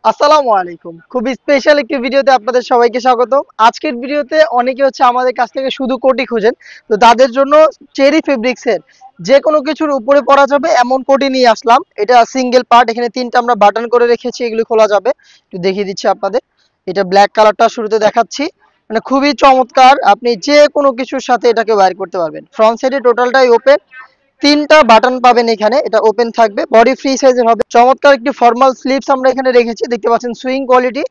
আসসালামু আলাইকুম। খুব স্পেশাল একটি ভিডিওতে আপনাদের সবাইকে স্বাগতম। আজকের ভিডিওতে অনেকে আমাদের কাছ থেকে শুধু কোটি খোঁজেন। তো তাদের জন্য চেরি ফেব্রিক্সের যেকোনো কিছুর উপরে পরা যাবে এমন কোটি নিয়ে আসলাম। এটা সিঙ্গেল পার্ট, এখানে ৩ টা আমরা বাটন করে রেখেছি, এগুলো খোলা যাবে। একটু দেখিয়ে দিচ্ছি আপনাদের। এটা ব্ল্যাক কালারটা শুরুতে দেখাচ্ছি। মানে খুবই চমৎকার, আপনি যেকোনো কিছুর সাথে এটাকে ওয়্যার করতে পারবেন। ফ্রন্ট সাইডে টোটালটাই ওপেন, ৩ টা বাটন পাবেন এখানে, এটা ওপেন থাকবে, বডি ফ্রি সাইজের হবে। চমৎকার একটি ফর্মাল স্লিভস আমরা এখানে রেখেছি, দেখতে পাচ্ছেন সুইং কোয়ালিটি,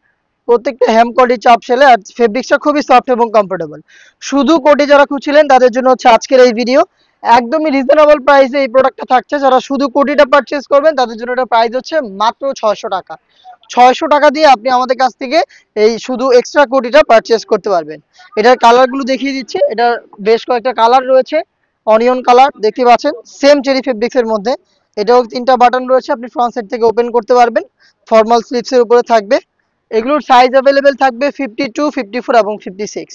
প্রত্যেকটা হেম কোয়ালিটি চাপ সেলে, আর ফেব্রিক্সটা খুবই সফট এবং কমফোর্টেবল। শুধু কোটি যারা খুঁজছিলেন তাদের জন্য আজকের এই ভিডিও। একদমই রিজনেবল প্রাইসে এই প্রোডাক্টটা থাকছে। যারা শুধু কোটিটা পারচেজ করবেন তাদের জন্য এটা প্রাইস হচ্ছে মাত্র ৬০০ টাকা। ৬০০ টাকা দিয়ে আপনি আমাদের কাছ থেকে এই শুধু এক্সট্রা কোটিটা পারচেজ করতে পারবেন। এটার কালারগুলো দেখিয়ে দিচ্ছি। এটার বেশ কয়েকটা কালার রয়েছে। অনিয়ন কালার দেখতে পাচ্ছেন, সেম চেরি ফেব্রিক্স এর মধ্যে। এটাও ৩ টা বাটন রয়েছে, আপনি ফ্রন্ট সাইড থেকে ওপেন করতে পারবেন। ফর্মাল স্লিভস এর উপরে থাকবে। এগুলোর সাইজ अवेलेबल থাকবে 52, 54 এবং 56।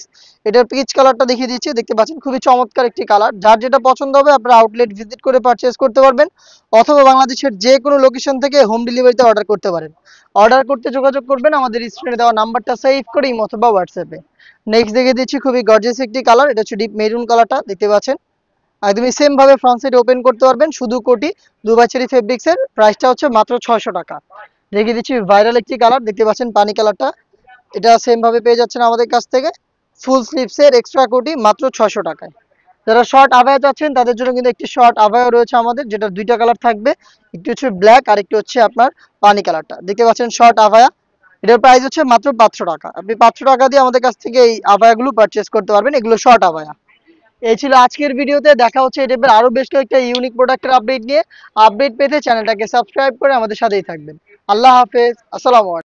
এটার পিচ কালারটা দেখিয়ে দিচ্ছি, দেখতে পাচ্ছেন খুবই চমৎকার একটি কালার। যার যেটা পছন্দ হবে আপনারা আউটলেট ভিজিট করে পারচেজ করতে পারবেন, অথবা বাংলাদেশের যে কোনো লোকেশন থেকে হোম ডেলিভারিতে অর্ডার করতে পারেন। অর্ডার করতে যোগাযোগ করবেন আমাদের স্ক্রিনে দেওয়া নাম্বারটা সেভ করে ইমো অথবা হোয়াটসঅ্যাপে। নেক্সট দেখিয়ে দিচ্ছি খুবই গর্জিয়াস একটি কালার, এটা হচ্ছে ডিপ মেরুন কালারটা, দেখতে পাচ্ছেন। একদমই সেম ভাবে ফ্রন্ট সাইড ওপেন করতে পারবেন, শুধু কোটি। দুবাই চেরি ফেব্রিক্স এর প্রাইসটা হচ্ছে মাত্র ৬০০ টাকা। দেখিয়ে দিচ্ছি ভাইরাল একটি কালার, দেখতে পাচ্ছেন পানি কালারটা। এটা সেম ভাবে পেয়ে যাচ্ছেন আমাদের কাছ থেকে, ফুল স্লিভস এর এক্সট্রা কোটি মাত্র ৬০০ টাকায়। যারা শর্ট আভায়া চাচ্ছেন তাদের জন্য কিন্তু একটি শর্ট আভায়া রয়েছে আমাদের, যেটা ২টা কালার থাকবে। একটি হচ্ছে ব্ল্যাক আর একটি হচ্ছে আপনার পানি কালারটা, দেখতে পাচ্ছেন শর্ট আভায়া। এটার প্রাইস হচ্ছে মাত্র ৫০০ টাকা। আপনি ৫০০ টাকা দিয়ে আমাদের কাছ থেকে এই আভায়াগুলো পারচেস করতে পারবেন, এগুলো শর্ট আভায়া। এই ছিল আজকের ভিডিওতে। দেখা হচ্ছে এই টাইপের আরো বেশ কয়েকটা ইউনিক প্রোডাক্টের আপডেট নিয়ে। আপডেট পেতে চ্যানেলটাকে সাবস্ক্রাইব করে আমাদের সাথেই থাকবেন। আল্লাহ হাফেজ, আসসালামু আলাইকুম।